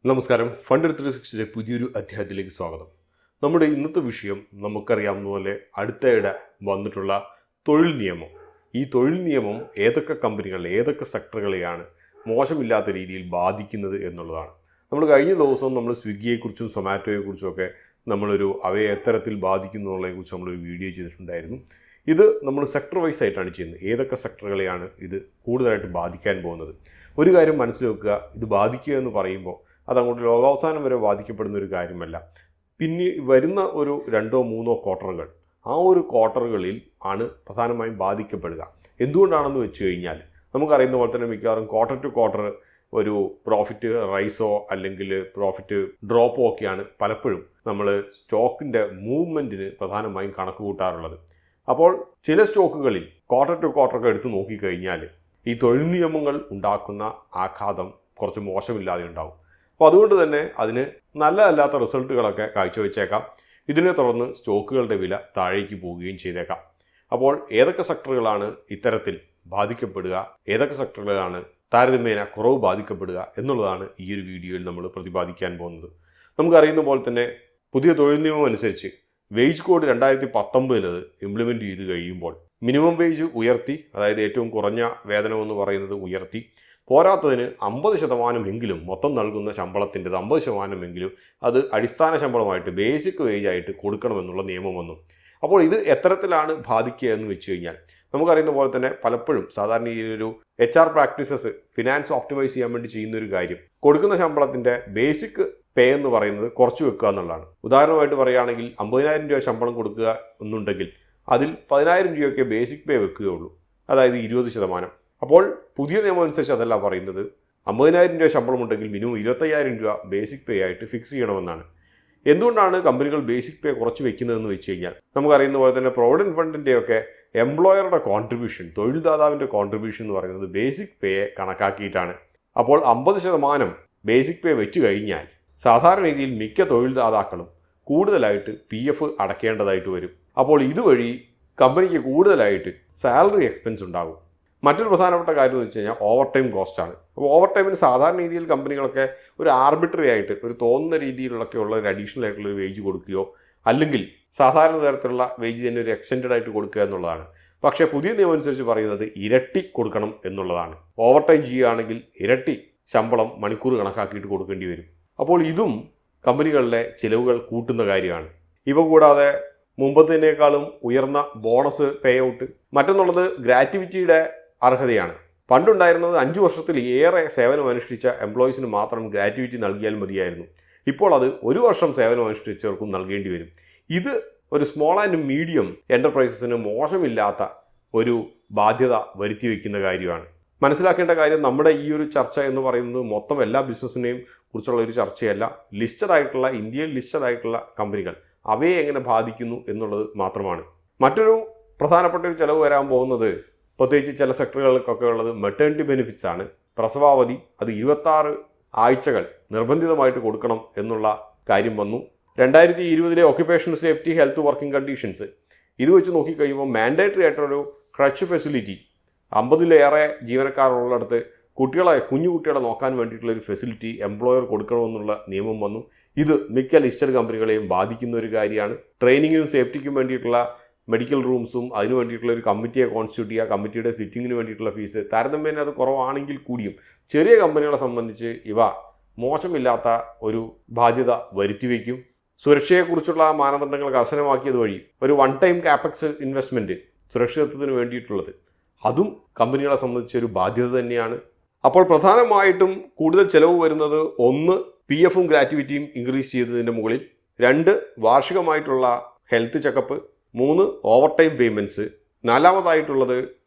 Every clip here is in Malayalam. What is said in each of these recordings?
നമസ്കാരം. ഫണ്ട് 360 പുതിയൊരു അധ്യായത്തിലേക്ക് സ്വാഗതം. നമ്മുടെ ഇന്നത്തെ വിഷയം നമുക്കറിയാവുന്ന പോലെ അടുത്തയിടെ വന്നിട്ടുള്ള തൊഴിൽ നിയമം. ഈ തൊഴിൽ നിയമം ഏതൊക്കെ കമ്പനികൾ ഏതൊക്കെ സെക്ടറുകളെയാണ് മോശമില്ലാത്ത രീതിയിൽ ബാധിക്കുന്നത് എന്നുള്ളതാണ്. നമ്മൾ കഴിഞ്ഞ ദിവസം നമ്മൾ സ്വിഗ്ഗിയെക്കുറിച്ചും സൊമാറ്റോയെക്കുറിച്ചുമൊക്കെ അവയെ എത്തരത്തിൽ ബാധിക്കുന്നു എന്നുള്ളതിനെക്കുറിച്ച് നമ്മളൊരു വീഡിയോ ചെയ്തിട്ടുണ്ടായിരുന്നു. ഇത് നമ്മൾ സെക്ടർ വൈസ് ആയിട്ടാണ് ചെയ്യുന്നത്. ഏതൊക്കെ സെക്ടറുകളെയാണ് ഇത് കൂടുതലായിട്ട് ബാധിക്കാൻ പോകുന്നത്. ഒരു കാര്യം മനസ്സിൽ വെക്കുക, ഇത് ബാധിക്കുക എന്ന് പറയുമ്പോൾ അതങ്ങോട്ട് ലോകാവസാനം വരെ ബാധിക്കപ്പെടുന്ന ഒരു കാര്യമല്ല. പിന്നെ വരുന്ന ഒരു 2-3 ക്വാർട്ടറുകൾ, ആ ഒരു ക്വാർട്ടറുകളിൽ ആണ് പ്രധാനമായും ബാധിക്കപ്പെടുക. എന്തുകൊണ്ടാണെന്ന് വെച്ച് കഴിഞ്ഞാൽ നമുക്കറിയുന്ന പോലെ തന്നെ മിക്കവാറും ക്വാർട്ടർ ടു ക്വാർട്ടർ ഒരു പ്രോഫിറ്റ് റൈസോ അല്ലെങ്കിൽ പ്രോഫിറ്റ് ഡ്രോപ്പോ ഒക്കെയാണ് പലപ്പോഴും നമ്മൾ സ്റ്റോക്കിൻ്റെ മൂവ്മെൻറ്റിന് പ്രധാനമായും കണക്ക് കൂട്ടാറുള്ളത്. അപ്പോൾ ചില സ്റ്റോക്കുകളിൽ ക്വാർട്ടർ ടു ക്വാർട്ടറൊക്കെ എടുത്ത് നോക്കിക്കഴിഞ്ഞാൽ ഈ തൊഴിൽ നിയമങ്ങൾ ഉണ്ടാക്കുന്ന ആഘാതം കുറച്ച് മോശമില്ലാതെ ഉണ്ടാവും. അപ്പോൾ അതുകൊണ്ട് തന്നെ അതിന് നല്ലതല്ലാത്ത റിസൾട്ടുകളൊക്കെ കാഴ്ചവെച്ചേക്കാം. ഇതിനെ തുടർന്ന് സ്റ്റോക്കുകളുടെ വില താഴേക്ക് പോവുകയും ചെയ്തേക്കാം. അപ്പോൾ ഏതൊക്കെ സെക്ടറുകളാണ് ഇത്തരത്തിൽ ബാധിക്കപ്പെടുക, ഏതൊക്കെ സെക്ടറുകളാണ് താരതമ്യേന കുറവ് ബാധിക്കപ്പെടുക എന്നുള്ളതാണ് ഈ ഒരു വീഡിയോയിൽ നമ്മൾ പ്രതിപാദിക്കാൻ പോകുന്നത്. നമുക്കറിയുന്ന പോലെ തന്നെ പുതിയ തൊഴിൽ നിയമം അനുസരിച്ച് വേജ് കോഡ് 2019 ഇംപ്ലിമെൻറ്റ് ചെയ്ത് കഴിയുമ്പോൾ മിനിമം വേജ് ഉയർത്തി, അതായത് ഏറ്റവും കുറഞ്ഞ വേതനമെന്ന് പറയുന്നത് ഉയർത്തി. പോരാത്തതിന് 50% മൊത്തം നൽകുന്ന ശമ്പളത്തിൻ്റെത് 50% അത് അടിസ്ഥാന ശമ്പളമായിട്ട് ബേസിക് വേജായിട്ട് കൊടുക്കണമെന്നുള്ള നിയമം വന്നു. അപ്പോൾ ഇത് എത്തരത്തിലാണ് ബാധിക്കുക എന്ന് വെച്ച് കഴിഞ്ഞാൽ നമുക്കറിയുന്ന പോലെ തന്നെ പലപ്പോഴും സാധാരണ ഈ ഒരു HR പ്രാക്ടീസസ് ഫിനാൻസ് ഓപ്റ്റിമൈസ് ചെയ്യാൻ വേണ്ടി ചെയ്യുന്നൊരു കാര്യം കൊടുക്കുന്ന ശമ്പളത്തിൻ്റെ ബേസിക് പേ എന്ന് പറയുന്നത് കുറച്ച് വെക്കുക എന്നുള്ളതാണ്. ഉദാഹരണമായിട്ട് പറയുകയാണെങ്കിൽ 50,000 രൂപ ശമ്പളം കൊടുക്കുക എന്നുണ്ടെങ്കിൽ അതിൽ 10,000 രൂപയൊക്കെ ബേസിക് പേ വെക്കുകയുള്ളൂ, അതായത് 20%. അപ്പോൾ പുതിയ നിയമം അനുസരിച്ച് അതല്ല പറയുന്നത്. 50,000 രൂപ ശമ്പളമുണ്ടെങ്കിൽ മിനിമം 25,000 രൂപ ബേസിക് പേ ആയിട്ട് ഫിക്സ് ചെയ്യണമെന്നാണ്. എന്തുകൊണ്ടാണ് കമ്പനികൾ ബേസിക് പേ കുറച്ച് വെക്കുന്നതെന്ന് വെച്ച് കഴിഞ്ഞാൽ നമുക്കറിയുന്ന പോലെ തന്നെ പ്രൊവിഡൻറ്റ് ഫണ്ടിൻ്റെയൊക്കെ എംപ്ലോയറുടെ കോൺട്രിബ്യൂഷൻ, തൊഴിൽദാതാവിൻ്റെ കോൺട്രിബ്യൂഷൻ എന്ന് പറയുന്നത് ബേസിക് പേയെ കണക്കാക്കിയിട്ടാണ്. അപ്പോൾ 50% ബേസിക് പേ വെച്ച് കഴിഞ്ഞാൽ സാധാരണ രീതിയിൽ മിക്ക തൊഴിൽദാതാക്കളും കൂടുതലായിട്ട് PF അടയ്ക്കേണ്ടതായിട്ട് വരും. അപ്പോൾ ഇതുവഴി കമ്പനിക്ക് കൂടുതലായിട്ട് സാലറി എക്സ്പെൻസ് ഉണ്ടാകും. മറ്റൊരു പ്രധാനപ്പെട്ട കാര്യം എന്ന് വെച്ച് കഴിഞ്ഞാൽ ഓവർ ടൈം കോസ്റ്റാണ്. അപ്പോൾ ഓവർ ടൈമിന് സാധാരണ രീതിയിൽ കമ്പനികളൊക്കെ ഒരു ആർബിട്രറി ആയിട്ട് ഒരു തോന്നുന്ന രീതിയിലൊക്കെയുള്ള ഒരു അഡീഷണൽ ആയിട്ടുള്ള വേജ് കൊടുക്കുകയോ അല്ലെങ്കിൽ സാധാരണ തരത്തിലുള്ള വേജ് തന്നെ ഒരു എക്സ്റ്റെൻഡ് ആയിട്ട് കൊടുക്കുക എന്നുള്ളതാണ്. പക്ഷേ പുതിയ നിയമം അനുസരിച്ച് പറയുന്നത് ഇരട്ടി കൊടുക്കണം എന്നുള്ളതാണ്. ഓവർ ടൈം ചെയ്യുകയാണെങ്കിൽ ഇരട്ടി ശമ്പളം മണിക്കൂർ കണക്കാക്കിയിട്ട് കൊടുക്കേണ്ടി വരും. അപ്പോൾ ഇതും കമ്പനികളിലെ ചിലവുകൾ കൂട്ടുന്ന കാര്യമാണ്. ഇവ കൂടാതെ മുമ്പത്തേക്കാളും ഉയർന്ന ബോണസ് പേ ഔട്ട്. മറ്റൊന്നുള്ളത് ഗ്രാറ്റുവിറ്റിയുടെ അർഹതയാണ്. പണ്ടുണ്ടായിരുന്നത് 5 വർഷത്തിൽ ഏറെ സേവനം അനുഷ്ഠിച്ച എംപ്ലോയീസിന് മാത്രം ഗ്രാറ്റുവിറ്റി നൽകിയാൽ മതിയായിരുന്നു. ഇപ്പോൾ അത് 1 വർഷം സേവനം അനുഷ്ഠിച്ചവർക്കും നൽകേണ്ടി വരും. ഇത് ഒരു സ്മോൾ ആൻഡ് മീഡിയം എൻ്റർപ്രൈസസിന് മോശമില്ലാത്ത ഒരു ബാധ്യത വരുത്തി വയ്ക്കുന്ന കാര്യമാണ്. മനസ്സിലാക്കേണ്ട കാര്യം, നമ്മുടെ ഈ ഒരു ചർച്ച എന്ന് പറയുന്നത് മൊത്തം എല്ലാ ബിസിനസ്സിനെയും കുറിച്ചുള്ള ഒരു ചർച്ചയല്ല. ഇന്ത്യയിൽ ലിസ്റ്റഡ് ആയിട്ടുള്ള കമ്പനികൾ അവയെ എങ്ങനെ ബാധിക്കുന്നു എന്നുള്ളത് മാത്രമാണ്. മറ്റൊരു പ്രധാനപ്പെട്ട ഒരു ചിലവ് വരാൻ പോകുന്നത് പ്രത്യേകിച്ച് ചില സെക്ടറുകൾക്കൊക്കെ ഉള്ളത് മെറ്റേണിറ്റി ബെനിഫിറ്റ്സ് ആണ്. പ്രസവാവധി അത് 26 ആഴ്ചകൾ നിർബന്ധിതമായിട്ട് കൊടുക്കണം എന്നുള്ള കാര്യം വന്നു. 2020 occupational safety health working conditions ഇത് വെച്ച് നോക്കിക്കഴിയുമ്പോൾ മാൻഡേറ്ററി ആയിട്ടൊരു ക്രച്ച് ഫെസിലിറ്റി 50-ലേറെ ജീവനക്കാരുള്ളിടത്ത് കുഞ്ഞു കുട്ടികളെ നോക്കാൻ വേണ്ടിയിട്ടുള്ളൊരു ഫെസിലിറ്റി എംപ്ലോയർ കൊടുക്കണമെന്നുള്ള നിയമം വന്നു. ഇത് മിക്ക ലിസ്റ്റഡ് കമ്പനികളെയും ബാധിക്കുന്ന ഒരു കാര്യമാണ്. ട്രെയിനിങ്ങിനും സേഫ്റ്റിക്കും വേണ്ടിയിട്ടുള്ള മെഡിക്കൽ റൂംസും അതിന് വേണ്ടിയിട്ടുള്ള ഒരു കമ്മിറ്റിയെ കോൺസ്റ്റിറ്റ്യൂട്ട് ചെയ്യുക, കമ്മിറ്റിയുടെ സിറ്റിങ്ങിന് വേണ്ടിയിട്ടുള്ള ഫീസ് താരതമ്യേന അത് കുറവാണെങ്കിൽ കൂടിയും ചെറിയ കമ്പനികളെ സംബന്ധിച്ച് ഇവ മോശമില്ലാത്ത ഒരു ബാധ്യത വരുത്തിവെക്കും. സുരക്ഷയെക്കുറിച്ചുള്ള മാനദണ്ഡങ്ങൾ കർശനമാക്കിയത് വഴി ഒരു വൺ ടൈം കാപ്പക്സ് ഇൻവെസ്റ്റ്മെൻറ്റ് സുരക്ഷിതത്വത്തിന് വേണ്ടിയിട്ടുള്ളത് അതും കമ്പനികളെ സംബന്ധിച്ച് ഒരു ബാധ്യത തന്നെയാണ്. അപ്പോൾ പ്രധാനമായിട്ടും കൂടുതൽ ചിലവ് വരുന്നത് 1 PFും ഗ്രാറ്റുവിറ്റിയും ഇൻക്രീസ് ചെയ്തതിൻ്റെ മുകളിൽ, 2 വാർഷികമായിട്ടുള്ള health checkup, 3 over time payments, 4മതായിട്ടുള്ളത്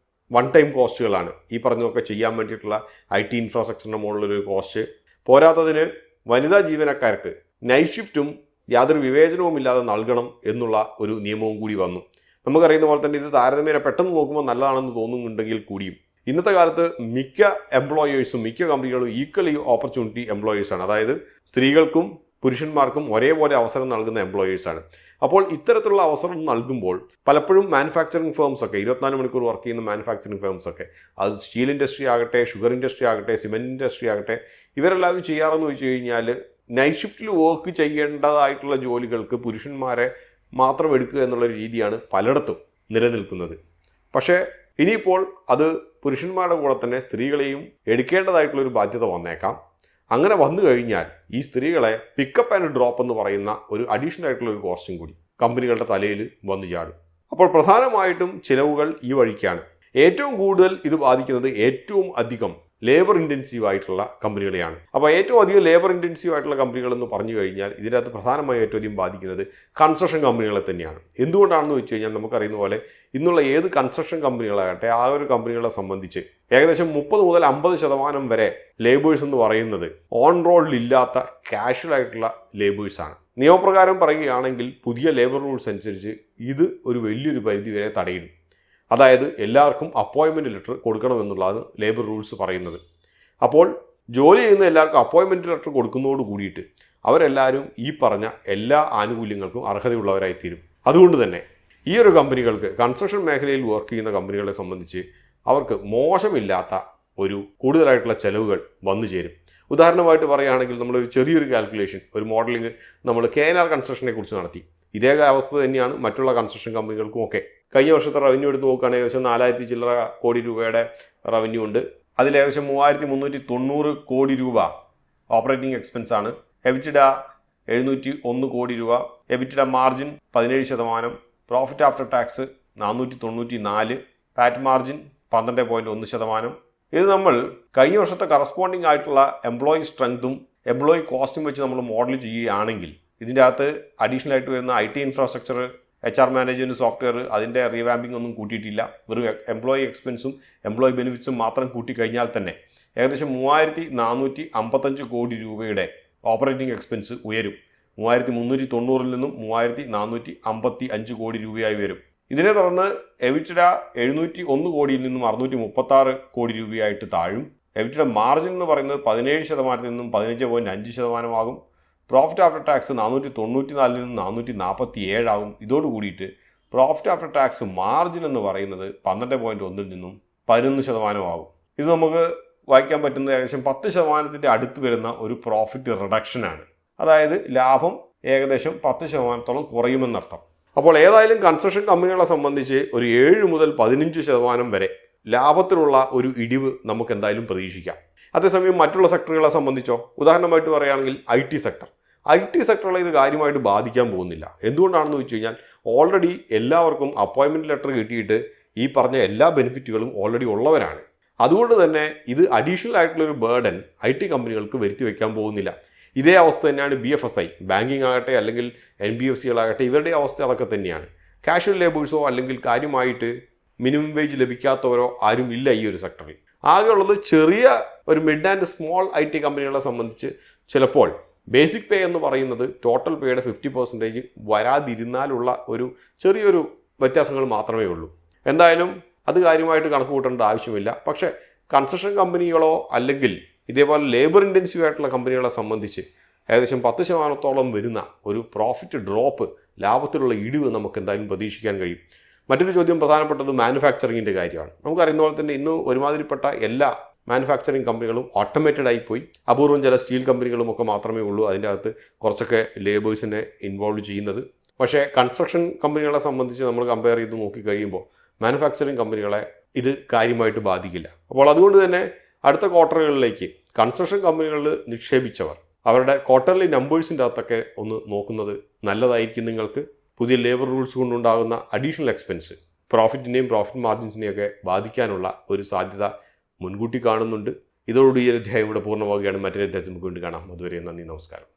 വൺ ടൈം കോസ്റ്റുകളാണ്. ഈ പറഞ്ഞതൊക്കെ ചെയ്യാൻ വേണ്ടിയിട്ടുള്ള IT ഇൻഫ്രാസ്ട്രക്ചറിൻ്റെ മുകളിലൊരു കോസ്റ്റ്. പോരാത്തതിന് വനിതാ ജീവനക്കാർക്ക് നൈറ്റ് ഷിഫ്റ്റും യാതൊരു വിവേചനവും ഇല്ലാതെ നൽകണം എന്നുള്ള ഒരു നിയമവും കൂടി വന്നു. നമുക്കറിയുന്ന പോലെ തന്നെ ഇത് താരതമ്യേന പെട്ടെന്ന് നോക്കുമ്പോൾ നല്ലതാണെന്ന് തോന്നുന്നുണ്ടെങ്കിൽ കൂടിയും ഇന്നത്തെ കാലത്ത് മിക്ക എംപ്ലോയേഴ്സും മിക്ക കമ്പനികളും ഈക്വലി ഓപ്പർച്യൂണിറ്റി എംപ്ലോയേഴ്സാണ്. അതായത് സ്ത്രീകൾക്കും പുരുഷന്മാർക്കും ഒരേപോലെ അവസരം നൽകുന്ന എംപ്ലോയേഴ്സാണ്. അപ്പോൾ ഇത്തരത്തിലുള്ള അവസരം നൽകുമ്പോൾ പലപ്പോഴും മാനുഫാക്ചറിങ് ഫേംസൊക്കെ 24 മണിക്കൂർ വർക്ക് ചെയ്യുന്ന മാനുഫാക്ചറിങ് ഫേംസൊക്കെ അത് സ്റ്റീൽ ഇൻഡസ്ട്രി ആകട്ടെ, ഷുഗർ ഇൻഡസ്ട്രി ആകട്ടെ, സിമെൻറ്റ് ഇൻഡസ്ട്രി ആകട്ടെ, ഇവരെല്ലാവരും ചെയ്യാറെന്ന് വെച്ച് കഴിഞ്ഞാൽ നൈറ്റ് ഷിഫ്റ്റിൽ വർക്ക് ചെയ്യേണ്ടതായിട്ടുള്ള ജോലികൾക്ക് പുരുഷന്മാരെ മാത്രം എടുക്കുക എന്നുള്ള രീതിയാണ് പലയിടത്തും നിലനിൽക്കുന്നത്. പക്ഷേ ഇനിയിപ്പോൾ അത് പുരുഷന്മാരുടെ കൂടെ തന്നെ സ്ത്രീകളെയും എടുക്കേണ്ടതായിട്ടുള്ളൊരു ബാധ്യത വന്നേക്കാം. അങ്ങനെ വന്നു കഴിഞ്ഞാൽ ഈ സ്ത്രീകളെ പിക്കപ്പ് ആൻഡ് ഡ്രോപ്പ് എന്ന് പറയുന്ന ഒരു അഡീഷണൽ ആയിട്ടുള്ള ഒരു കോസ്റ്റും കൂടി കമ്പനികളുടെ തലയിൽ വന്നു ചാടും. അപ്പോൾ പ്രധാനമായിട്ടും ചിലവുകൾ ഈ വഴിക്കാണ്. ഏറ്റവും കൂടുതൽ ഇത് ബാധിക്കുന്നത് ഏറ്റവും അധികം ലേബർ ഇൻറ്റൻസീവ് ആയിട്ടുള്ള കമ്പനികളെയാണ്. അപ്പോൾ ഏറ്റവും അധികം ലേബർ ഇൻറ്റൻസീവ് ആയിട്ടുള്ള കമ്പനികളെന്ന് പറഞ്ഞു കഴിഞ്ഞാൽ ഇതിനകത്ത് പ്രധാനമായും ഏറ്റവും അധികം ബാധിക്കുന്നത് കൺസ്ട്രക്ഷൻ കമ്പനികളെ തന്നെയാണ്. എന്തുകൊണ്ടാണെന്ന് വെച്ച് കഴിഞ്ഞാൽ നമുക്കറിയുന്ന പോലെ ഇന്നുള്ള ഏത് കൺസ്ട്രക്ഷൻ കമ്പനികളാകട്ടെ ആ ഒരു കമ്പനികളെ സംബന്ധിച്ച് ഏകദേശം 30 മുതൽ 50% വരെ ലേബേഴ്സ് എന്ന് പറയുന്നത് ഓൺ റോളിലില്ലാത്ത കാഷ്വൽ ആയിട്ടുള്ള ലേബേഴ്സാണ്. നിയമപ്രകാരം പറയുകയാണെങ്കിൽ പുതിയ ലേബർ റൂൾസ് അനുസരിച്ച് ഇത് ഒരു വലിയൊരു പരിധി വരെ തടയിടും. അതായത് എല്ലാവർക്കും അപ്പോയിൻമെൻറ്റ് ലെറ്റർ കൊടുക്കണമെന്നുള്ളതാണ് ലേബർ റൂൾസ് പറയുന്നത്. അപ്പോൾ ജോലി ചെയ്യുന്ന എല്ലാവർക്കും അപ്പോയിൻമെൻറ്റ് ലെറ്റർ കൊടുക്കുന്നതോട് കൂടിയിട്ട് അവരെല്ലാവരും ഈ പറഞ്ഞ എല്ലാ ആനുകൂല്യങ്ങൾക്കും അർഹതയുള്ളവരായിത്തീരും. അതുകൊണ്ട് തന്നെ ഈ ഒരു കമ്പനികൾക്ക് കൺസ്ട്രക്ഷൻ മേഖലയിൽ വർക്ക് ചെയ്യുന്ന കമ്പനികളെ സംബന്ധിച്ച് അവർക്ക് മോശമില്ലാത്ത ഒരു കൂടുതലായിട്ടുള്ള ചെലവുകൾ വന്നു ചേരും. ഉദാഹരണമായിട്ട് പറയുകയാണെങ്കിൽ നമ്മളൊരു ചെറിയൊരു കാൽക്കുലേഷൻ, ഒരു മോഡലിംഗ് നമ്മൾ KNR കൺസ്ട്രക്ഷനെ കുറിച്ച് നടത്തി. ഇതേ അവസ്ഥ തന്നെയാണ് മറ്റുള്ള കൺസ്ട്രക്ഷൻ കമ്പനികൾക്കും ഒക്കെ. കഴിഞ്ഞ വർഷത്തെ റവന്യൂ എടുത്ത് നോക്കുകയാണെങ്കിൽ ഏകദേശം 4000 ചില്ലറ കോടി രൂപയുടെ റവന്യൂ ഉണ്ട്. അതിൽ ഏകദേശം 3390 കോടി രൂപ ഓപ്പറേറ്റിംഗ് എക്സ്പെൻസ് ആണ്. എബിറ്റിഡ 701 കോടി രൂപ, എബിറ്റിഡ മാർജിൻ 17%, പ്രോഫിറ്റ് ആഫ്റ്റർ ടാക്സ് 494, പാറ്റ് മാർജിൻ 12.1%. ഇത് നമ്മൾ കഴിഞ്ഞ വർഷത്തെ കറസ്പോണ്ടിങ് ആയിട്ടുള്ള എംപ്ലോയി സ്ട്രെങ്തും എംപ്ലോയി കോസ്റ്റും വെച്ച് നമ്മൾ മോഡൽ ചെയ്യുകയാണെങ്കിൽ ഇതിൻ്റെ അകത്ത് അഡീഷണൽ ആയിട്ട് വരുന്ന IT infrastructure, HR management software, അതിൻ്റെ റീവാമ്പിംഗ് ഒന്നും കൂട്ടിയിട്ടില്ല. വെറും എംപ്ലോയി എക്സ്പെൻസും എംപ്ലോയി ബെനിഫിറ്റ്സും മാത്രം കൂട്ടിക്കഴിഞ്ഞാൽ തന്നെ ഏകദേശം 3455 കോടി രൂപയുടെ ഓപ്പറേറ്റിംഗ് എക്സ്പെൻസ് ഉയരും. 3390 നിന്നും 3455 കോടി രൂപയായി വരും. ഇതിനെ തുടർന്ന് എബിറ്റിഡ 701 കോടിയിൽ നിന്നും 636 കോടി രൂപയായിട്ട് താഴും. എബിറ്റിഡ മാർജിൻ എന്ന് പറയുന്നത് 17% നിന്നും 15.5% ആകും. പ്രോഫിറ്റ് ആഫ്റ്റർ ടാക്സ് 494 നിന്നും 447 ആകും. ഇതോട് കൂടിയിട്ട് പ്രോഫിറ്റ് ആഫ്റ്റർ ടാക്സ് മാർജിൻ എന്ന് പറയുന്നത് 12.1 നിന്നും 11% ആകും. ഇത് നമുക്ക് വായിക്കാൻ പറ്റുന്ന ഏകദേശം 10% അടുത്ത് വരുന്ന ഒരു പ്രോഫിറ്റ് റിഡക്ഷനാണ്. അതായത് ലാഭം ഏകദേശം 10% കുറയുമെന്നർത്ഥം. അപ്പോൾ ഏതായാലും കൺസ്ട്രക്ഷൻ കമ്പനികളെ സംബന്ധിച്ച് ഒരു 7 മുതൽ 15% വരെ ലാഭത്തിലുള്ള ഒരു ഇടിവ് നമുക്ക് എന്തായാലും പ്രതീക്ഷിക്കാം. അതേസമയം മറ്റുള്ള സെക്ടറുകളെ സംബന്ധിച്ചോ, ഉദാഹരണമായിട്ട് പറയുകയാണെങ്കിൽ IT സെക്ടറുകളെ ഇത് കാര്യമായിട്ട് ബാധിക്കാൻ പോകുന്നില്ല. എന്തുകൊണ്ടാണെന്ന് വെച്ച് കഴിഞ്ഞാൽ ഓൾറെഡി എല്ലാവർക്കും അപ്പോയിൻമെൻറ്റ് ലെറ്റർ കിട്ടിയിട്ട് ഈ പറഞ്ഞ എല്ലാ ബെനിഫിറ്റുകളും ഓൾറെഡി ഉള്ളവരാണ്. അതുകൊണ്ട് തന്നെ ഇത് അഡീഷണൽ ആയിട്ടുള്ളൊരു ബേർഡൻ IT കമ്പനികൾക്ക് വരുത്തി വയ്ക്കാൻ പോകുന്നില്ല. ഇതേ അവസ്ഥ തന്നെയാണ് BFSI, ബാങ്കിങ് ആകട്ടെ അല്ലെങ്കിൽ NBFCകളാകട്ടെ, ഇവരുടെ അവസ്ഥ അതൊക്കെ തന്നെയാണ്. കാഷ്വൽ ലേബേഴ്സോ അല്ലെങ്കിൽ കാര്യമായിട്ട് മിനിമം വേജ് ലഭിക്കാത്തവരോ ആരും ഇല്ല ഈ ഒരു സെക്ടറിൽ. ആകെയുള്ളത് ചെറിയ ഒരു മിഡ് ആൻഡ് സ്മോൾ IT കമ്പനികളെ സംബന്ധിച്ച് ചിലപ്പോൾ ബേസിക് പേ എന്ന് പറയുന്നത് ടോട്ടൽ പേയുടെ 50% വരാതിരുന്നാലുള്ള ഒരു ചെറിയൊരു വ്യത്യാസങ്ങൾ മാത്രമേ ഉള്ളൂ. എന്തായാലും അത് കാര്യമായിട്ട് കണക്ക് കൂട്ടേണ്ട ആവശ്യമില്ല. പക്ഷേ കൺസ്ട്രക്ഷൻ കമ്പനികളോ അല്ലെങ്കിൽ ഇതേപോലെ ലേബർ ഇൻറ്റൻസീവ് ആയിട്ടുള്ള കമ്പനികളെ സംബന്ധിച്ച് ഏകദേശം 10% വരുന്ന ഒരു പ്രോഫിറ്റ് ഡ്രോപ്പ്, ലാഭത്തിലുള്ള ഇടിവ് നമുക്ക് എന്തായാലും പ്രതീക്ഷിക്കാൻ കഴിയും. മറ്റൊരു ചോദ്യം പ്രധാനപ്പെട്ടത് മാനുഫാക്ചറിങ്ങിൻ്റെ കാര്യമാണ്. നമുക്കറിയുന്ന പോലെ തന്നെ ഇന്ന് ഒരുമാതിരിപ്പെട്ട എല്ലാ മാനുഫാക്ചറിങ് കമ്പനികളും ഓട്ടോമേറ്റഡ് ആയിപ്പോയി. അപൂർവം ചില സ്റ്റീൽ കമ്പനികളും ഒക്കെ മാത്രമേ ഉള്ളൂ അതിൻ്റെ അകത്ത് കുറച്ചൊക്കെ ലേബേഴ്സിനെ ഇൻവോൾവ് ചെയ്യുന്നത്. പക്ഷേ കൺസ്ട്രക്ഷൻ കമ്പനികളെ സംബന്ധിച്ച് നമ്മൾ കമ്പയർ ചെയ്ത് നോക്കിക്കഴിയുമ്പോൾ മാനുഫാക്ചറിങ് കമ്പനികളെ ഇത് കാര്യമായിട്ട് ബാധിക്കില്ല. അപ്പോൾ അതുകൊണ്ട് തന്നെ അടുത്ത ക്വാർട്ടറുകളിലേക്ക് കൺസ്ട്രക്ഷൻ കമ്പനികളിൽ നിക്ഷേപിച്ചവർ അവരുടെ ക്വാർട്ടർലി നമ്പേഴ്സിൻ്റെ അകത്തൊക്കെ ഒന്ന് നോക്കുന്നത് നല്ലതായിരിക്കും. നിങ്ങൾക്ക് പുതിയ ലേബർ റൂൾസ് കൊണ്ടുണ്ടാകുന്ന അഡീഷണൽ എക്സ്പെൻസ് പ്രോഫിറ്റിനെയും പ്രോഫിറ്റ് മാർജിൻസിനെയൊക്കെ ബാധിക്കാനുള്ള ഒരു സാധ്യത മുൻകൂട്ടി കാണുന്നുണ്ട്. ഇതോടുകൂടി ഈ അധ്യായം ഇവിടെ പൂർണ്ണമാവുകയാണ്. മറ്റൊരു അധ്യായത്തിൽ നമുക്ക് വീണ്ടും കാണാം. അതുവരെ നന്ദി, നമസ്കാരം.